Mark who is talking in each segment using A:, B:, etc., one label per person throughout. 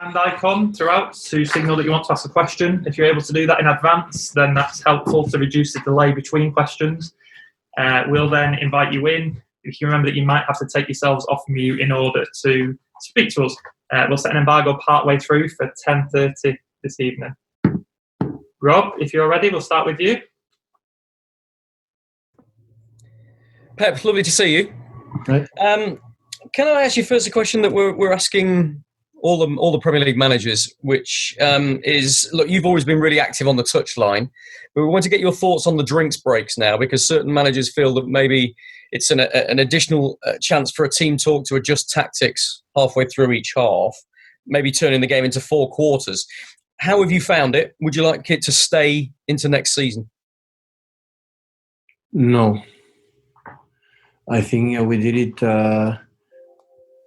A: hand icon throughout to signal that you want to ask a question. If you're able to do that in advance, then that's helpful to reduce the delay between questions. We'll then invite you in. If you remember that you might have to take yourselves off mute in order to speak to us. We'll set an embargo partway through for 10:30 this evening. Rob, if you're ready, we'll start with you.
B: Pep, lovely to see you.
C: Right.
B: Can I ask you first a question that we're asking all the Premier League managers, which is, look, you've always been really active on the touchline, but we want to get your thoughts on the drinks breaks now, because certain managers feel that maybe it's an additional chance for a team talk to adjust tactics halfway through each half, maybe turning the game into 4 quarters. How have you found it? Would you like it to stay into next season?
C: No. I think we did it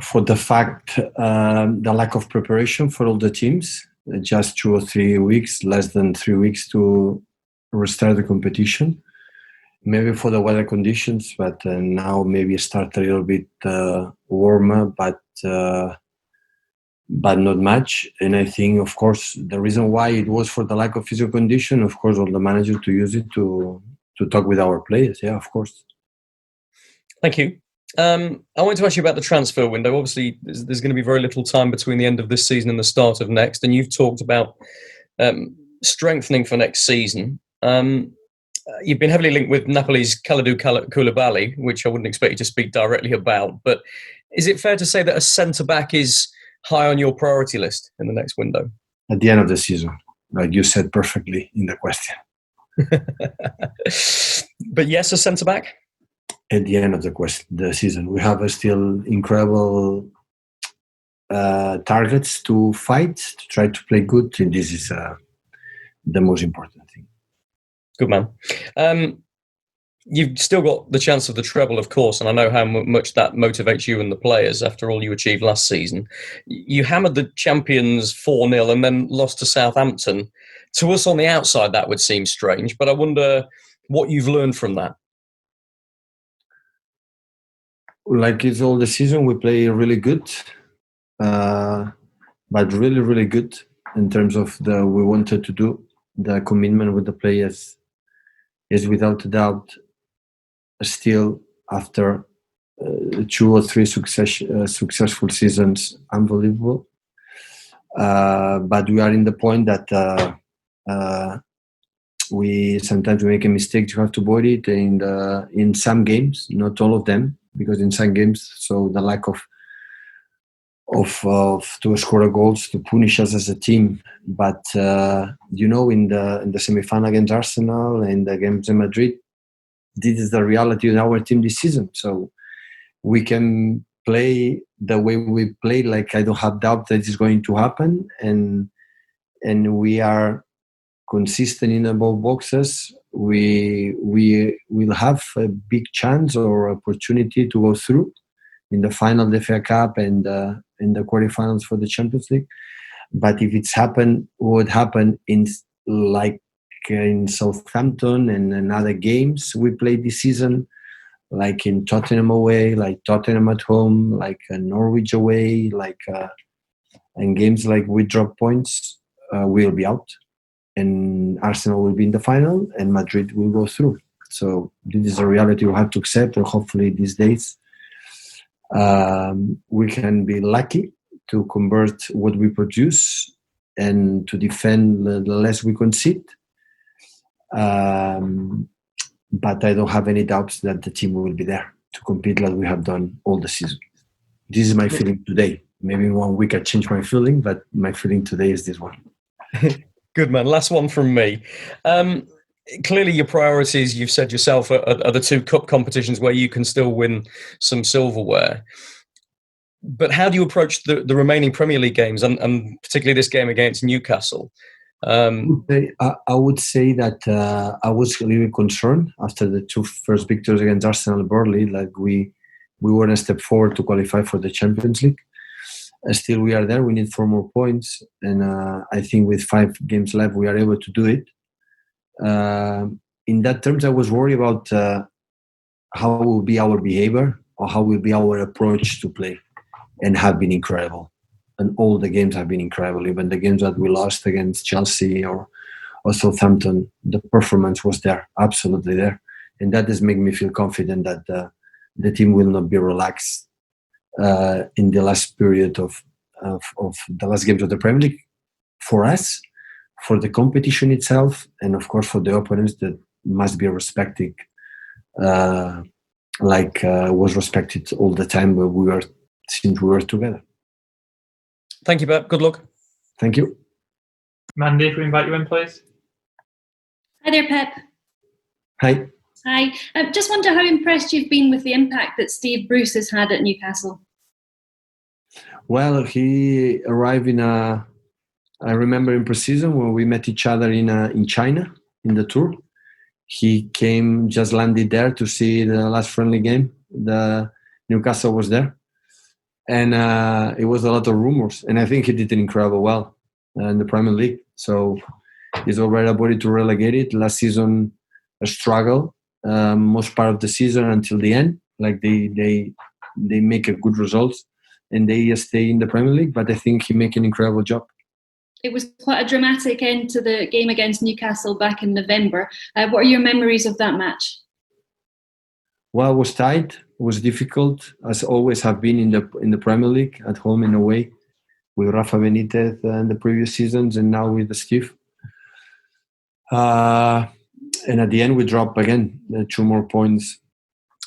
C: for the fact the lack of preparation for all the teams. Just 2 or 3 weeks, less than 3 weeks to restart the competition. Maybe for the weather conditions, but now maybe start a little bit warmer, but not much. And I think, of course, the reason why it was for the lack of physical condition, of course, all the managers to use it to talk with our players. Yeah, of course.
B: Thank you. I want to ask you about the transfer window. Obviously, there's going to be very little time between the end of this season and the start of next, and you've talked about strengthening for next season. You've been heavily linked with Napoli's Kalidou Koulibaly, which I wouldn't expect you to speak directly about, but is it fair to say that a centre-back is high on your priority list in the next window?
C: At the end of the season, like you said perfectly in the question.
B: But yes, a centre-back?
C: At the end of the season, we have still incredible targets to fight, to try to play good, and this is the most important thing.
B: Good man. You've still got the chance of the treble, of course, and I know how much that motivates you and the players after all you achieved last season. You hammered the champions 4-0 and then lost to Southampton. To us on the outside, that would seem strange, but I wonder what you've learned from that.
C: Like it's all the season, we play really good, but really, really good in terms of we wanted to do. The commitment with the players is without a doubt still after 2 or 3 successful seasons unbelievable. But we are in the point that we sometimes make a mistake. You have to avoid it in some games, not all of them, because in some games, so the lack of to score goals to punish us as a team. But in the semi-final against Arsenal and against Madrid, this is the reality of our team this season. So we can play the way we play. Like I don't have doubt that it's going to happen, and we are consistent in the ball boxes. We will have a big chance or opportunity to go through in the final of the FA Cup and in the quarterfinals for the Champions League. But if it's happened, what happened in Southampton and in other games we played this season, like in Tottenham away, like Tottenham at home, like Norwich away, and games like we drop points, we'll be out. And Arsenal will be in the final and Madrid will go through. So this is a reality we have to accept, and hopefully these days we can be lucky to convert what we produce and to defend the less we concede. But I don't have any doubts that the team will be there to compete like we have done all the season. This is my feeling today. Maybe in 1 week I change my feeling, but my feeling today is this one.
B: Good man. Last one from me. Clearly your priorities, you've said yourself, are the 2 cup competitions where you can still win some silverware. But how do you approach the remaining Premier League games, and particularly this game against Newcastle?
C: I would say that I was a little concerned after the 2 first victories against Arsenal and Burnley. Like we were a step forward to qualify for the Champions League. Still, we are there. We need 4 more points, and I think with 5 games left, we are able to do it. In that terms, I was worried about how will be our behavior or how will be our approach to play, and have been incredible. and all the games have been incredible. Even the games that we lost against Chelsea or Southampton, the performance was there, absolutely there. And that has made me feel confident that the team will not be relaxed in the last period of the last games of the Premier League. For us, for the competition itself, and of course for the opponents that must be respected, was respected all the time since we were together.
B: Thank you, Pep. Good luck.
C: Thank you.
A: Mandy, if we invite you in, please.
D: Hi there, Pep.
C: Hi.
D: Hi. Just wonder how impressed you've been with the impact that Steve Bruce has had at Newcastle.
C: Well, he arrived I remember in pre-season when we met each other in China in the tour. He just landed there to see the last friendly game. The Newcastle was there. And it was a lot of rumors. And I think he did an incredible well in the Premier League. So he's already able to relegate it. Last season, a struggle. Most part of the season until the end. Like they make a good results and they stay in the Premier League. But I think he make an incredible job.
D: It was quite a dramatic end to the game against Newcastle back in November. What are your memories of that match? Well,
C: it was tight. It was difficult, as always have been in the Premier League, at home and away, with Rafa Benitez in the previous seasons and now with Steve. And at the end, we dropped again 2 more points.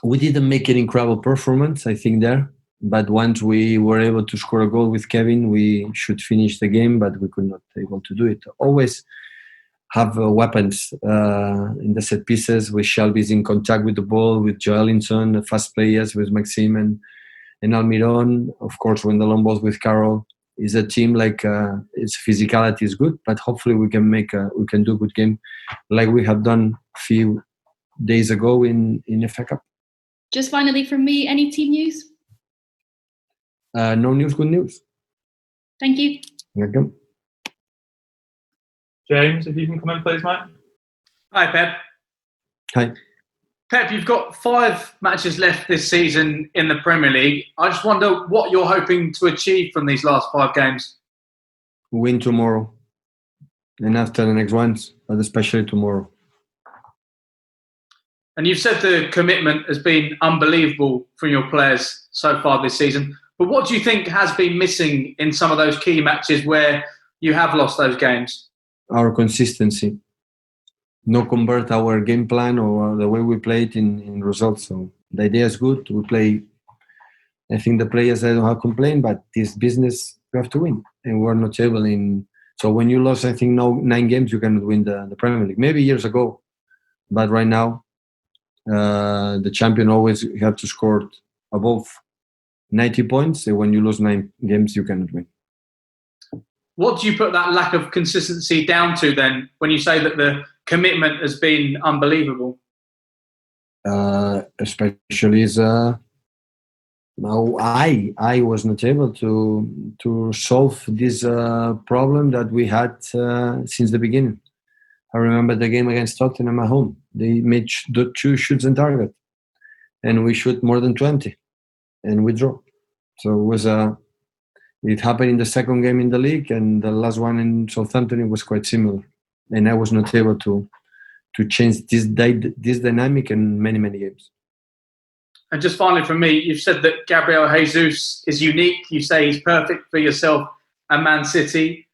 C: We didn't make an incredible performance, I think, there. But once we were able to score a goal with Kevin, we should finish the game, but we could not able to do it. Always have weapons in the set pieces, with Shelby's in contact with the ball, with Joelinton, the fast players, with Maxime and Almiron. Of course, when the long balls with Carroll. Is a team its physicality is good, but hopefully we can do a good game like we have done a few days ago in FA Cup.
D: Just finally from me, any team news?
C: No news, good news.
D: Thank you.
C: Welcome.
A: James, if you can come in, please, mate.
E: Hi, Pep.
C: Hi.
E: Pep, you've got 5 matches left this season in the Premier League. I just wonder what you're hoping to achieve from these last 5 games.
C: Win tomorrow. And after the next ones, but especially tomorrow.
E: And you've said the commitment has been unbelievable from your players so far this season. But what do you think has been missing in some of those key matches where you have lost those games?
C: Our consistency. No convert our game plan or the way we play it in results. So the idea is good. We play. I think the players, I don't have complaint, but this business, you have to win. And we're not able in. So when you lost, I think, 9 games, you cannot win the Premier League. Maybe years ago. But right now, the champion always have to score above 90 points. And when you lose 9 games, you cannot win.
E: What do you put that lack of consistency down to then, when you say that the commitment has been unbelievable?
C: Especially now I was not able to solve this problem that we had since the beginning. I remember the game against Tottenham at home. They made 2 shoots on target, and we shoot more than 20, and we draw. So it was it happened in the second game in the league, and the last one in Southampton, it was quite similar. And I was not able to change this dynamic in many, many games.
E: And just finally from me, you've said that Gabriel Jesus is unique. You say he's perfect for yourself and Man City.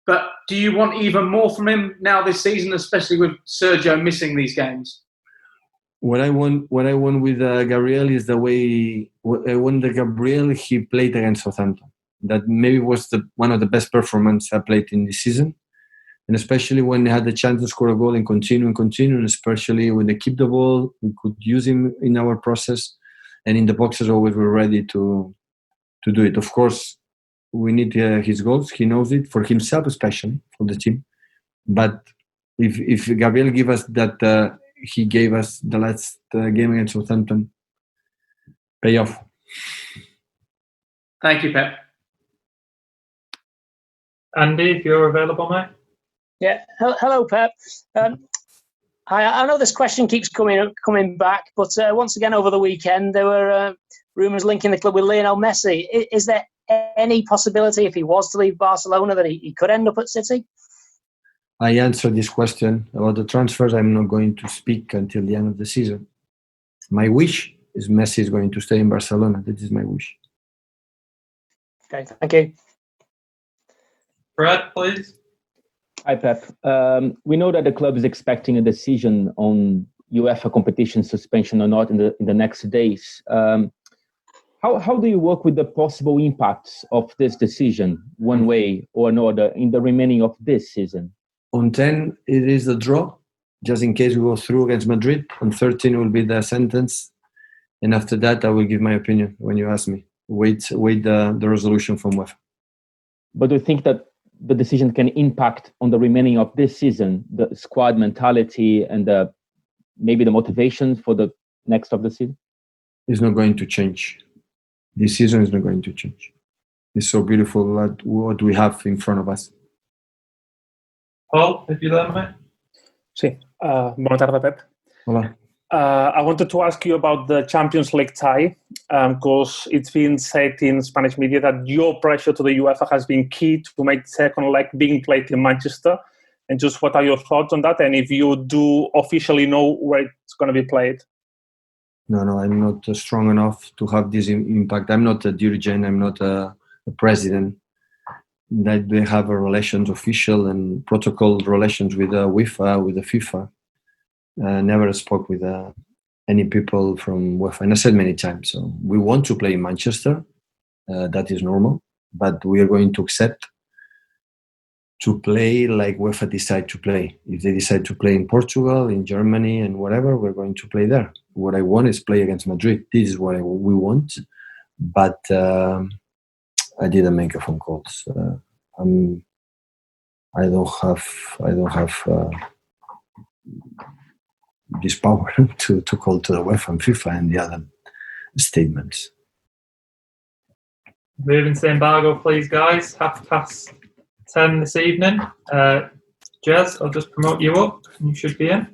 E: But do you want even more from him now this season, especially with Sergio missing these games?
C: What I want with Gabriel is the way I want the Gabriel he played against Southampton. That maybe was one of the best performances I played in this season. And especially when they had the chance to score a goal and continue, and especially when they keep the ball, we could use him in our process. And in the boxes, always we're ready to do it. Of course, we need his goals. He knows it, for himself especially, for the team. But if Gabriel give us that, he gave us the last game against Southampton, pay off.
E: Thank you, Pep.
A: Andy, if you're available, mate.
F: Yeah. Hello, Pep. I know this question keeps coming back, but once again over the weekend there were rumours linking the club with Lionel Messi. Is there any possibility if he was to leave Barcelona that he could end up at City?
C: I answered this question about the transfers. I'm not going to speak until the end of the season. My wish is Messi is going to stay in Barcelona. That is my wish.
F: Okay, thank you.
A: Fred, please.
G: Hi, Pep. We know that the club is expecting a decision on UEFA competition suspension or not in the next days. How do you work with the possible impacts of this decision, one way or another, in the remaining of this season?
C: On 10, it is a draw, just in case we go through against Madrid. On 13 will be the sentence. And after that, I will give my opinion when you ask me. Wait the resolution from UEFA.
G: But do you think that the decision can impact on the remaining of this season, the squad mentality and maybe the motivation for the next of the season?
C: It's not going to change. This season is not going to change. It's so beautiful what we have in front of us.
A: Paul, if you're there, mate.
H: Sí. Buona tarde, Pep.
C: Hola.
H: I wanted to ask you about the Champions League tie, because it's been said in Spanish media that your pressure to the UEFA has been key to make second leg being played in Manchester. And just what are your thoughts on that? And if you do officially know where it's going to be played?
C: No, I'm not strong enough to have this impact. I'm not a dirigent. I'm not a president. That they have a relations, official and protocol relations with UEFA, with the FIFA. Never spoke with any people from UEFA. And I said many times, so we want to play in Manchester. That is normal. But we are going to accept to play like UEFA decide to play. If they decide to play in Portugal, in Germany, and whatever, we're going to play there. What I want is play against Madrid. This is what we want. But I didn't make a phone call. I don't have this power to call to the UEFA and FIFA and the other statements.
A: Moving to the embargo, please, guys. 10:30 this evening. Jez, I'll just promote you up. You should be in.